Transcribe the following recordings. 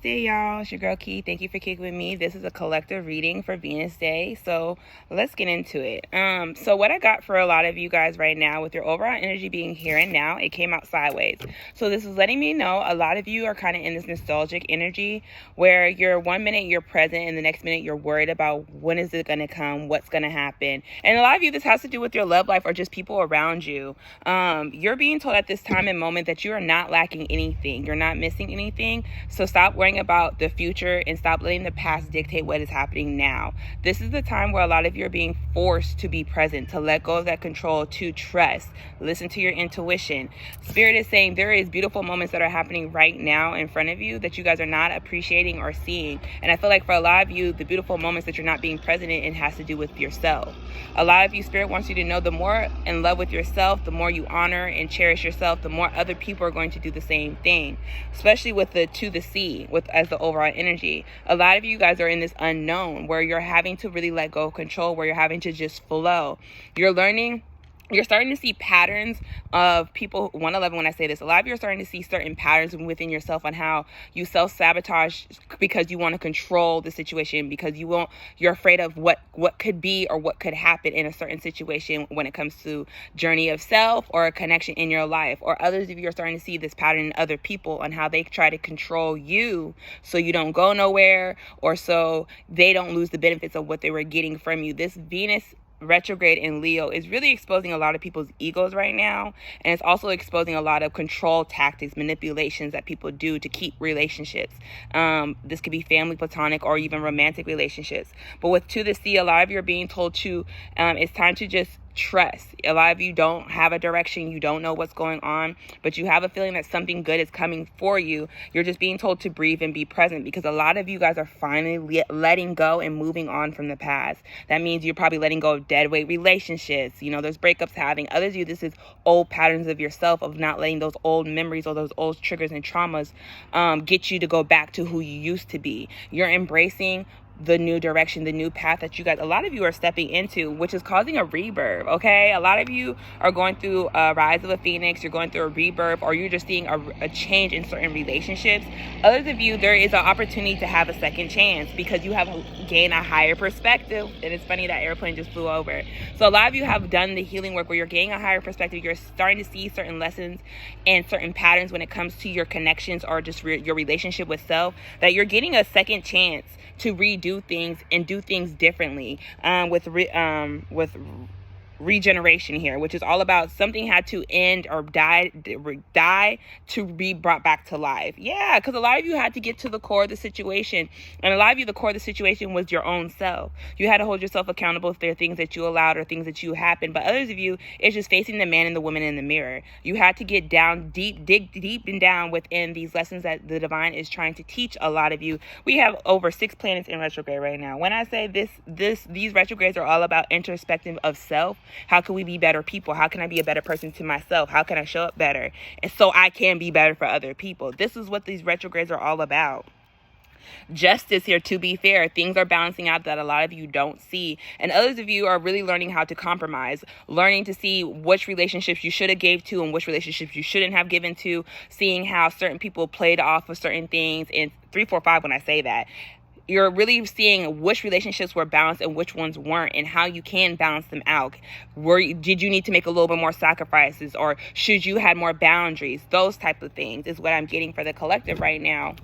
Venus Day, y'all. It's your girl Key. Thank you for kicking with me. This is a collective reading for Venus Day, so let's get into it. So what I got for a lot of you guys right now, with your overall energy being here and now, it came out sideways. So this is letting me know a lot of you are kind of in this nostalgic energy where you're 1 minute you're present and the next minute you're worried about when is it going to come, what's going to happen. And a lot of you, this has to do with your love life or just people around you. You're being told at this time and moment that you are not lacking anything. You're not missing anything. So stop worrying about the future and stop letting the past dictate what is happening now. This is the time where a lot of you are being forced to be present, to let go of that control, to trust, listen to your intuition. Spirit is saying there is beautiful moments that are happening right now in front of you that you guys are not appreciating or seeing. And I feel like for a lot of you, the beautiful moments that you're not being present in has to do with yourself. A lot of you, Spirit wants you to know the more in love with yourself, the more you honor and cherish yourself, the more other people are going to do the same thing, especially with the to the sea with as the overall energy. A lot of you guys are in this unknown where you're having to really let go of control, where you're having to just flow. You're starting to see patterns of people. 111, when I say this, a lot of you are starting to see certain patterns within yourself on how you self-sabotage because you want to control the situation, because you're afraid of what could be or what could happen in a certain situation when it comes to journey of self or a connection in your life. Or others of you are starting to see this pattern in other people on how they try to control you so you don't go nowhere, or so they don't lose the benefits of what they were getting from you. This Venus retrograde in Leo is really exposing a lot of people's egos right now, and it's also exposing a lot of control tactics, manipulations that people do to keep relationships. This could be family, platonic, or even romantic relationships. But with to the sea, a lot of you are being told to it's time to just trust. A lot of you don't have a direction. You don't know what's going on, but you have a feeling that something good is coming for you. You're just being told to breathe and be present, because a lot of you guys are finally letting go and moving on from the past. That means you're probably letting go of dead weight relationships. You know, there's breakups happening. Others of you, this is old patterns of yourself, of not letting those old memories or those old triggers and traumas get you to go back to who you used to be. You're embracing the new direction, the new path that you guys, a lot of you are stepping into, which is causing a rebirth, okay? A lot of you are going through a rise of a phoenix, you're going through a rebirth, or you're just seeing a change in certain relationships. Others of you, there is an opportunity to have a second chance because you have gained a higher perspective. And it's funny that airplane just flew over. So a lot of you have done the healing work where you're gaining a higher perspective. You're starting to see certain lessons and certain patterns when it comes to your connections or just your relationship with self, that you're getting a second chance to redo things and do things differently, with regeneration here, which is all about something had to end or die to be brought back to life. Yeah, because a lot of you had to get to the core of the situation, and a lot of you, the core of the situation was your own self. You had to hold yourself accountable if there are things that you allowed or things that you happened. But others of you, it's just facing the man and the woman in the mirror. You had to get down dig deep and down within these lessons that the divine is trying to teach a lot of you. We have over 6 planets in retrograde right now. When I say these retrogrades are all about introspective of self. How can we be better people? How can I be a better person to myself? How can I show up better? And so I can be better for other people. This is what these retrogrades are all about. Justice here, to be fair. Things are balancing out that a lot of you don't see. And others of you are really learning how to compromise, learning to see which relationships you should have gave to and which relationships you shouldn't have given to, seeing how certain people played off of certain things. And 3, 4, 5, when I say that, you're really seeing which relationships were balanced and which ones weren't, and how you can balance them out. Did you need to make a little bit more sacrifices, or should you had more boundaries? Those type of things is what I'm getting for the collective right now.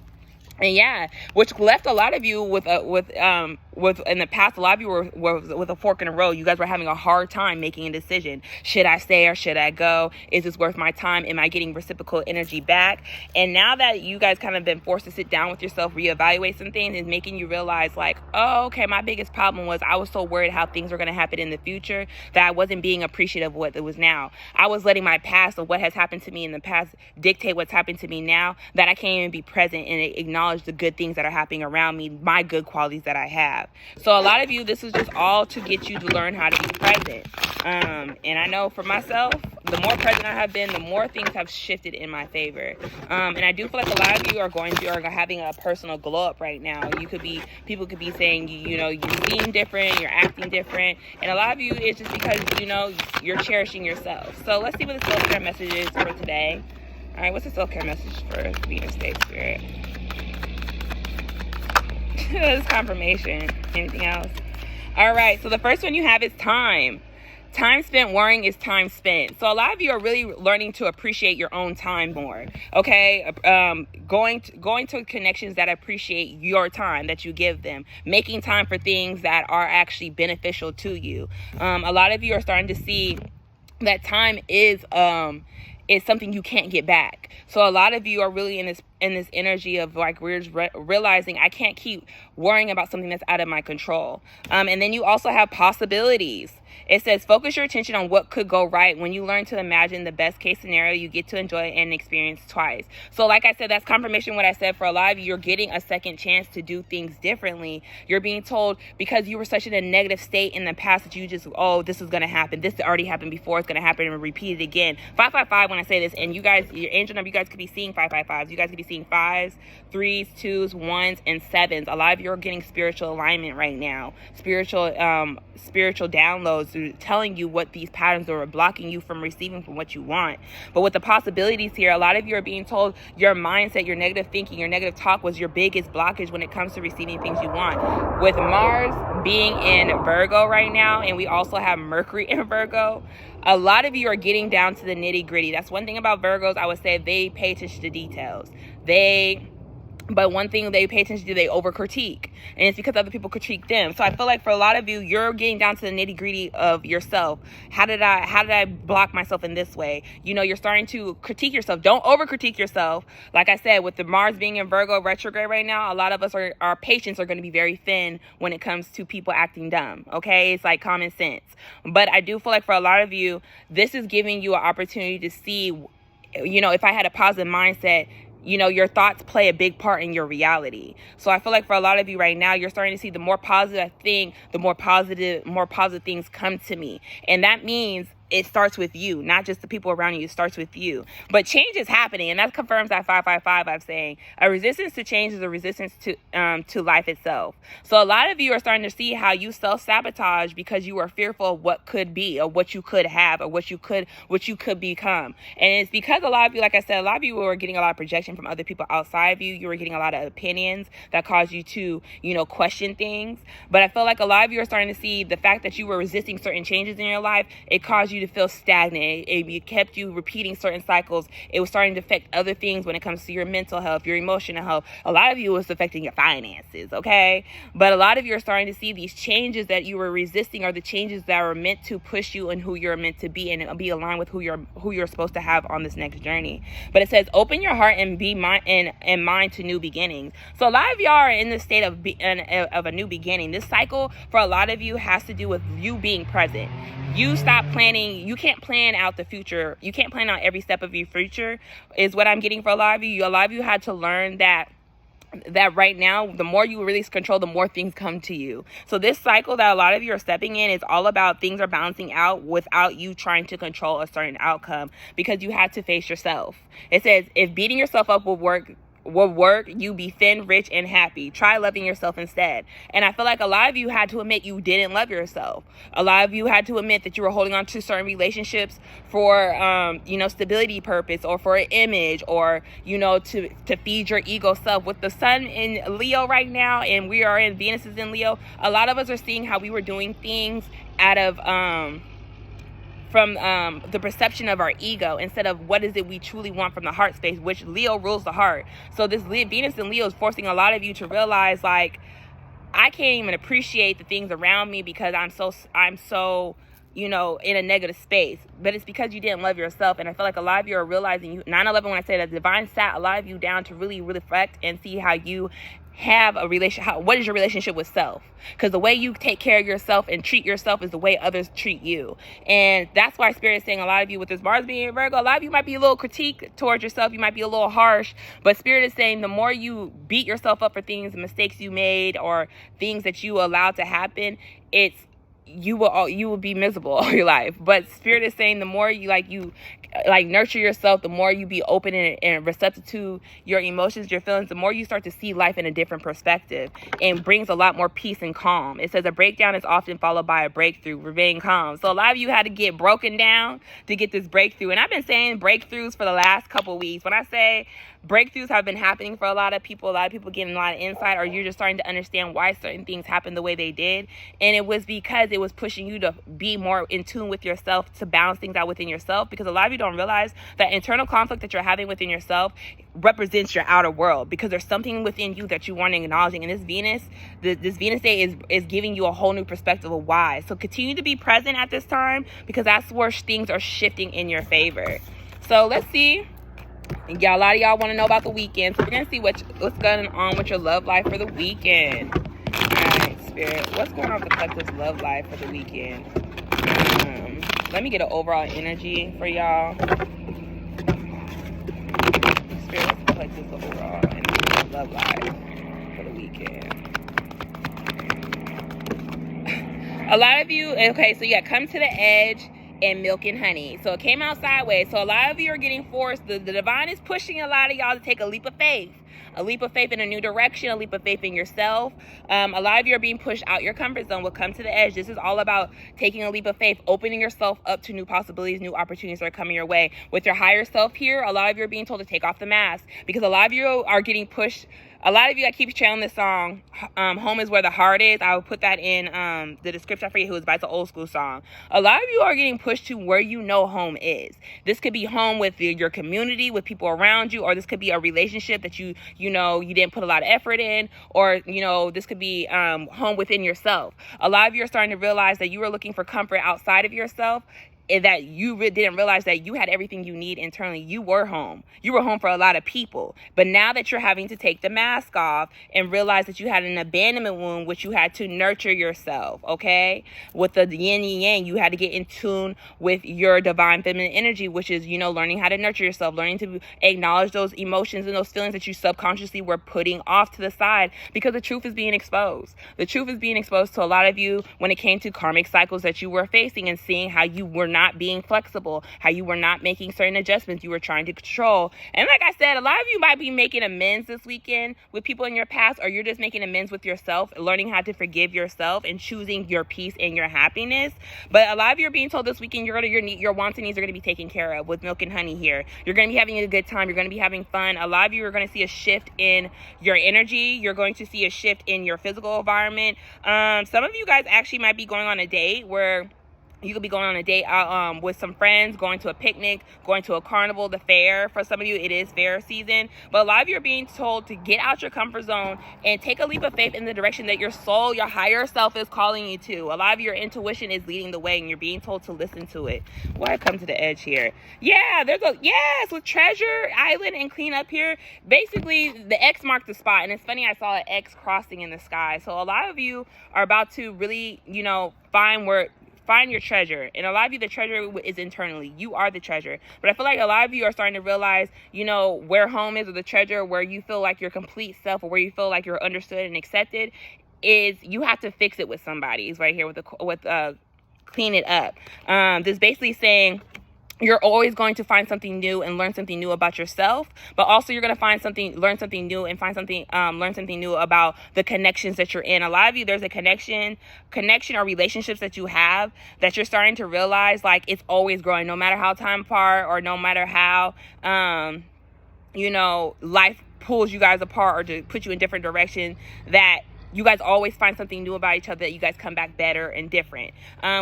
And yeah, which left a lot of you with in the past, a lot of you were with a fork in the road. You guys were having a hard time making a decision. Should I stay or should I go? Is this worth my time? Am I getting reciprocal energy back? And now that you guys kind of been forced to sit down with yourself, reevaluate some things, is making you realize like, oh, okay, my biggest problem was I was so worried how things were going to happen in the future that I wasn't being appreciative of what it was now. I was letting my past or what has happened to me in the past dictate what's happened to me now, that I can't even be present and acknowledge the good things that are happening around me, my good qualities that I have. So a lot of you, this is just all to get you to learn how to be present. And I know for myself, the more present I have been, the more things have shifted in my favor. And I do feel like a lot of you are having a personal glow up right now. People could be saying, you seem different, you're acting different. And a lot of you, it's just because, you're cherishing yourself. So let's see what the self-care message is for today. All right, what's the self-care message for Venus Day, Spirit? It's confirmation. Anything else? All right, so the first one you have is time. Time spent worrying is time spent. So a lot of you are really learning to appreciate your own time more. Okay, going to connections that appreciate your time that you give them, making time for things that are actually beneficial to you. A lot of you are starting to see that time is something you can't get back. So a lot of you are really in this energy of like we're realizing I can't keep worrying about something that's out of my control. And then you also have possibilities. It says, focus your attention on what could go right. When you learn to imagine the best case scenario, you get to enjoy and experience twice. So like I said, that's confirmation what I said. For a lot of you, you're getting a second chance to do things differently. You're being told because you were such in a negative state in the past that you just, oh, this is going to happen. This already happened before. It's going to happen and repeat it again. 555 when I say this, and you guys, your angel number, you guys could be seeing 555s. You guys could be seeing 5s, 3s, 2s, 1s, and 7s. A lot of you are getting spiritual alignment right now. Spiritual downloads telling you what these patterns are blocking you from receiving from what you want. But with the possibilities here, a lot of you are being told your mindset, your negative thinking, your negative talk was your biggest blockage when it comes to receiving things you want. With Mars being in Virgo right now, and we also have Mercury in Virgo, a lot of you are getting down to the nitty gritty. That's one thing about Virgos. I would say they pay attention to details. But one thing they pay attention to, they over critique, and it's because other people critique them. So I feel like for a lot of you, you're getting down to the nitty gritty of yourself. How did I block myself in this way? You know, you're starting to critique yourself. Don't over critique yourself. Like I said, with the Mars being in Virgo retrograde right now, a lot of us our patience are going to be very thin when it comes to people acting dumb. Okay, it's like common sense. But I do feel like for a lot of you, this is giving you an opportunity to see, you know, if I had a positive mindset, you know, your thoughts play a big part in your reality. So I feel like for a lot of you right now, you're starting to see the more positive I think, the more positive things come to me. And that means it starts with you, not just the people around you. It starts with you. But change is happening, and that confirms that 555 I'm saying. A resistance to change is a resistance to life itself. So a lot of you are starting to see how you self-sabotage because you are fearful of what could be, or what you could have, or what you could become. And it's because a lot of you, like I said, a lot of you were getting a lot of projection from other people outside of you. You were getting a lot of opinions that caused you to, you know, question things. But I feel like a lot of you are starting to see the fact that you were resisting certain changes in your life. It caused you to feel stagnant. It kept you repeating certain cycles. It was starting to affect other things when it comes to your mental health, your emotional health. A lot of you was affecting your finances, okay? But a lot of you are starting to see these changes that you were resisting are the changes that are meant to push you and who you're meant to be, and be aligned with who you're supposed to have on this next journey. But it says open your heart and be mind to new beginnings. So a lot of y'all are in the state of a new beginning. This cycle for a lot of you has to do with you being present. You stop planning. You can't plan out the future. You can't plan out every step of your future, is what I'm getting for a lot of you. A lot of you had to learn that right now, the more you release control, the more things come to you. So this cycle that a lot of you are stepping in is all about things are balancing out without you trying to control a certain outcome, because you had to face yourself. It says, if beating yourself up will work, you be thin, rich, and happy. Try loving yourself instead. And I feel like a lot of you had to admit you didn't love yourself. A lot of you had to admit that you were holding on to certain relationships for, stability purpose, or for an image, or, to feed your ego self. With the sun in Leo right now, and we are in Venus is in Leo, a lot of us are seeing how we were doing things out of, from the perception of our ego, instead of what is it we truly want from the heart space, which Leo rules the heart. So this Venus and Leo is forcing a lot of you to realize, like, I can't even appreciate the things around me because I'm so in a negative space. But it's because you didn't love yourself. And I feel like a lot of you are realizing 9/11, when I say that, divine sat a lot of you down to really reflect and see how you have a relationship. What is your relationship with self? Because the way you take care of yourself and treat yourself is the way others treat you. And that's why Spirit is saying a lot of you, with this Mars being in Virgo, a lot of you might be a little critique towards yourself. You might be a little harsh, but Spirit is saying the more you beat yourself up for things, mistakes you made, or things that you allowed to happen, you will be miserable all your life. But Spirit is saying the more you like nurture yourself, the more you be open and receptive to your emotions, your feelings, the more you start to see life in a different perspective, and brings a lot more peace and calm. It says a breakdown is often followed by a breakthrough. Remain calm. So a lot of you had to get broken down to get this breakthrough. And I've been saying breakthroughs for the last couple weeks. When I say breakthroughs have been happening for a lot of people getting a lot of insight, or you're just starting to understand why certain things happened the way they did. And it was because it was pushing you to be more in tune with yourself, to balance things out within yourself, because a lot of you don't realize that internal conflict that you're having within yourself represents your outer world, because there's something within you that you weren't acknowledging. And this Venus day is giving you a whole new perspective of why. So continue to be present at this time, because that's where things are shifting in your favor. So let's see. And a lot of y'all want to know about the weekend, so we're gonna see what's going on with your love life for the weekend. All right, Spirit, what's going on with the collective's love life for the weekend? Let me get an overall energy for y'all. Spirit, what's the collective's overall energy for love life for the weekend? A lot of you, okay, so you got Come to the Edge and Milk and Honey. So it came out sideways. So a lot of you are getting forced. The divine is pushing a lot of y'all to take a leap of faith. A leap of faith in a new direction, a leap of faith in yourself. A lot of you are being pushed out your comfort zone. Will Come to the Edge. This is all about taking a leap of faith, opening yourself up to new possibilities, new opportunities that are coming your way. With your higher self here, a lot of you are being told to take off the mask, because a lot of you are getting pushed. A lot of you, I keep channeling this song, Home is Where the Heart Is. I will put that in the description. I forget who it is, but it's an old school song. A lot of you are getting pushed to where you know home is. This could be home with your community, with people around you, or this could be a relationship that you didn't put a lot of effort in, or this could be home within yourself. A lot of you are starting to realize that you are looking for comfort outside of yourself, and that you didn't realize that you had everything you need internally. You were home. You were home for a lot of people. But now that you're having to take the mask off and realize that you had an abandonment wound, which you had to nurture yourself, okay? With the yin and yang, you had to get in tune with your divine feminine energy, which is, learning how to nurture yourself, learning to acknowledge those emotions and those feelings that you subconsciously were putting off to the side, because the truth is being exposed. The truth is being exposed to a lot of you when it came to karmic cycles that you were facing, and seeing how you were not being flexible, how you were not making certain adjustments, you were trying to control. And like I said, a lot of you might be making amends this weekend with people in your past, or you're just making amends with yourself, learning how to forgive yourself and choosing your peace and your happiness. But a lot of you are being told this weekend your wants and needs are going to be taken care of with Milk and Honey here. You're going to be having a good time. You're going to be having fun. A lot of you are going to see a shift in your energy. You're going to see a shift in your physical environment. Some of you guys actually might be going on a date where you could be going on a date out with some friends, going to a picnic, going to a carnival, the fair. For some of you, it is fair season. But a lot of you are being told to get out your comfort zone and take a leap of faith in the direction that your soul, your higher self is calling you to. A lot of your intuition is leading the way, and you're being told to listen to it. Why Come to the Edge here? Yeah, with Treasure Island and Clean Up here. Basically, the X marked the spot. And it's funny, I saw an X crossing in the sky. So a lot of you are about to really, find your treasure. And a lot of you, the treasure is internally. You are the treasure. But I feel like a lot of you are starting to realize, where home is, or the treasure, where you feel like your complete self, or where you feel like you're understood and accepted, is you have to fix it with somebody. It's right here with clean it up. This basically saying, you're always going to find something new and learn something new about yourself, but also you're going to learn something new and learn something new about the connections that you're in. A lot of you, there's a connection or relationships that you have that you're starting to realize, like, it's always growing, no matter how time apart, or no matter how, life pulls you guys apart or to put you in different directions, that you guys always find something new about each other, that you guys come back better and different,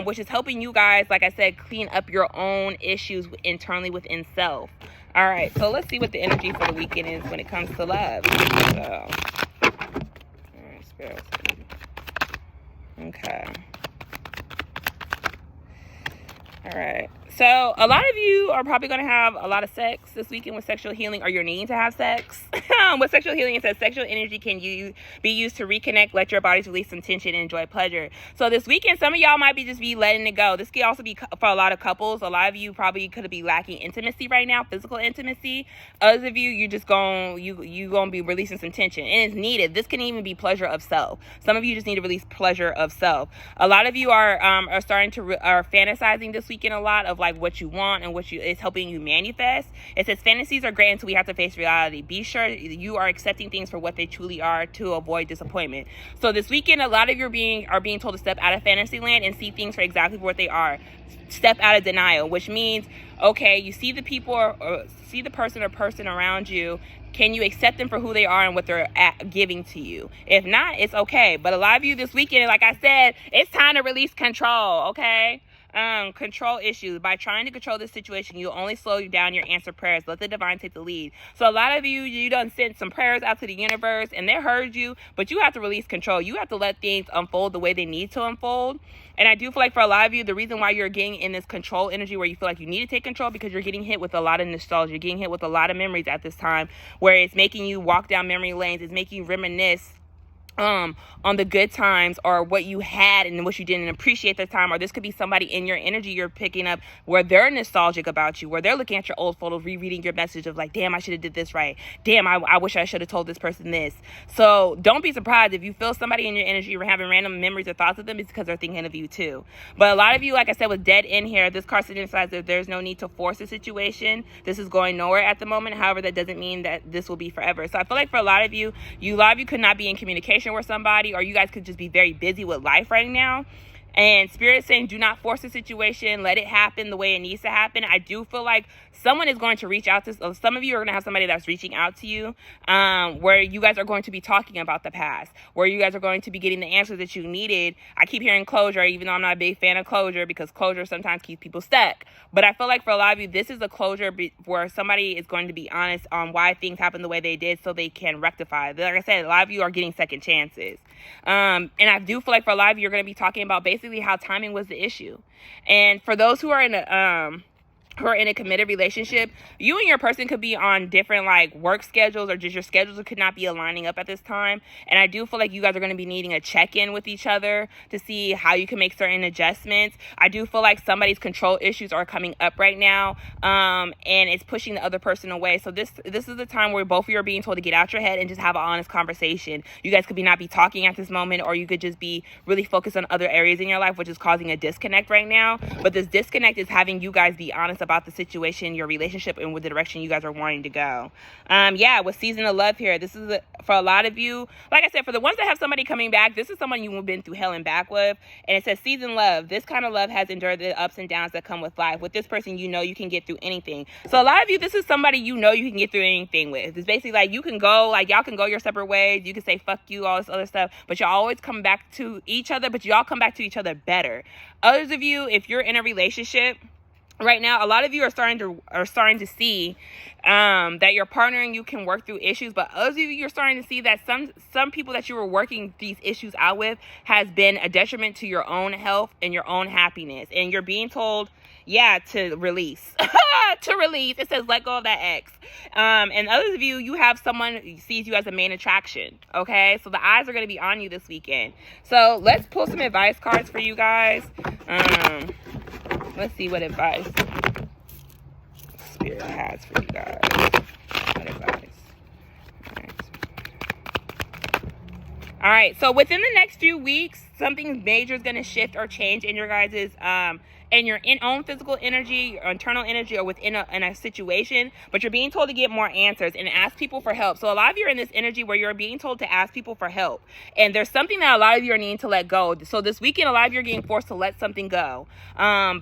which is helping you guys, like I said, clean up your own issues internally within self. All right, so let's see what the energy for the weekend is when it comes to love. So, all right, Spirit. Okay. All right. So a lot of you are probably going to have a lot of sex this weekend with sexual healing, or you're needing to have sex. With sexual healing, it says sexual energy can be used to reconnect, let your bodies release some tension, and enjoy pleasure. So this weekend, some of y'all might be letting it go. This could also be for a lot of couples. A lot of you probably could be lacking intimacy right now, physical intimacy. Others of you, you gonna be releasing some tension, and it's needed. This can even be pleasure of self. Some of you just need to release pleasure of self. A lot of you are starting to are fantasizing this weekend a lot of like what you want and it's helping you manifest. It says fantasies are great until we have to face reality. Be sure you are accepting things for what they truly are to avoid disappointment. So this weekend, a lot of you are being told to step out of fantasy land and see things for exactly what they are. Step out of denial, which means, okay, you see the people or see the person around you. Can you accept them for who they are and what they're giving to you? If not, it's okay. But a lot of you this weekend, like I said, it's time to release control, okay? Control issues. By trying to control this situation, you'll only slow you down your answer prayers. Let the divine take the lead. So a lot of you done sent some prayers out to the universe and they heard you, but you have to release control. You have to let things unfold the way they need to unfold. And I do feel like for a lot of you, the reason why you're getting in this control energy where you feel like you need to take control, because you're getting hit with a lot of nostalgia. You're getting hit with a lot of memories at this time where it's making you walk down memory lanes. It's making you reminisce on the good times or what you had and what you didn't appreciate at the time. Or this could be somebody in your energy you're picking up where they're nostalgic about you, where they're looking at your old photos, rereading your message of like, damn, I should have did this right. Damn, I wish I should have told this person this. So don't be surprised if you feel somebody in your energy, you're having random memories or thoughts of them, it's because they're thinking of you too. But a lot of you, like I said, with dead in here, this card signifies that there's no need to force a situation. This is going nowhere at the moment. However, that doesn't mean that this will be forever. So I feel like for a lot of you could not be in communication with somebody, or you guys could just be very busy with life right now. And Spirit saying, do not force the situation. Let it happen the way it needs to happen. I do feel like someone is going to reach out to, some of you are going to have somebody that's reaching out to you, where you guys are going to be talking about the past, where you guys are going to be getting the answers that you needed. I keep hearing closure, even though I'm not a big fan of closure, because closure sometimes keeps people stuck. But I feel like for a lot of you, this is a closure where somebody is going to be honest on why things happened the way they did so they can rectify. Like I said, a lot of you are getting second chances. And I do feel like for a lot of you, you're going to be talking about basically how timing was the issue. And for those who are in a committed relationship, you and your person could be on different like work schedules, or just your schedules could not be aligning up at this time. And I do feel like you guys are going to be needing a check-in with each other to see how you can make certain adjustments. I do feel like somebody's control issues are coming up right now, and it's pushing the other person away. So this is the time where both of you are being told to get out your head and just have an honest conversation. You guys could not be talking at this moment, or you could just be really focused on other areas in your life, which is causing a disconnect right now. But this disconnect is having you guys be honest about the situation, your relationship, and with the direction you guys are wanting to go. With season of love here, this is for a lot of you, like I said, for the ones that have somebody coming back, this is someone you've been through hell and back with. And it says season love. This kind of love has endured the ups and downs that come with life. With this person, you know you can get through anything. So a lot of you, this is somebody you know you can get through anything with. It's basically like you can go, like y'all can go your separate ways. You can say fuck you, all this other stuff, but y'all always come back to each other, but y'all come back to each other better. Others of you, if you're in a relationship right now, a lot of you are starting to see that your partner and you can work through issues, but others of you, you're starting to see that some people that you were working these issues out with has been a detriment to your own health and your own happiness, and you're being told to release. To release. It says let go of that ex. And others of you, you have someone who sees you as a main attraction. Okay, so the eyes are going to be on you this weekend. So let's pull some advice cards for you guys. Let's see what advice Spirit has for you guys. What advice? All right. So within the next few weeks, something major is going to shift or change in your guys' in your own physical energy, your internal energy, or within a situation, but you're being told to get more answers and ask people for help. So a lot of you are in this energy where you're being told to ask people for help, and there's something that a lot of you are needing to let go. So this weekend, a lot of you are getting forced to let something go,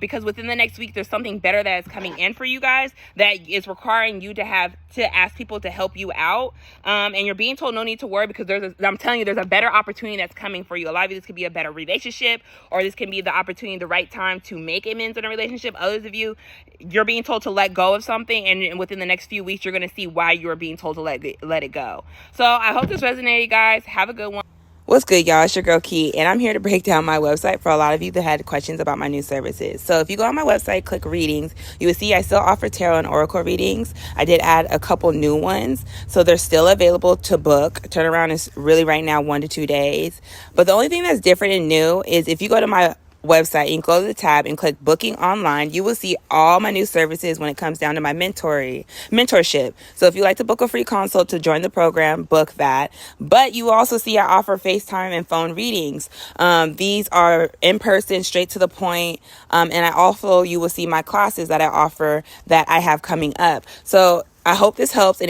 because within the next week, there's something better that is coming in for you guys that is requiring you to have to ask people to help you out, and you're being told no need to worry, because I'm telling you, there's a better opportunity that's coming for you. A lot of you, this could be a better relationship, or this can be the opportunity, the right time to make amends in a relationship. Others of you, you're being told to let go of something, and within the next few weeks, you're going to see why you're being told to let it go. So I hope this resonated, guys. Have a good one. What's good, y'all? It's your girl Key, and I'm here to break down my website for a lot of you that had questions about my new services. So if you go on my website, click readings, you will see I still offer tarot and oracle readings. I did add a couple new ones, so they're still available to book. Turnaround is really right now 1 to 2 days. But the only thing that's different and new is if you go to my website, you can go to the tab and click booking online. You will see all my new services when it comes down to my mentorship. So if you like to book a free consult to join the program, book that. But you also see I offer FaceTime and phone readings. These are in person, straight to the point. And I also, you will see my classes that I offer that I have coming up. So I hope this helps. And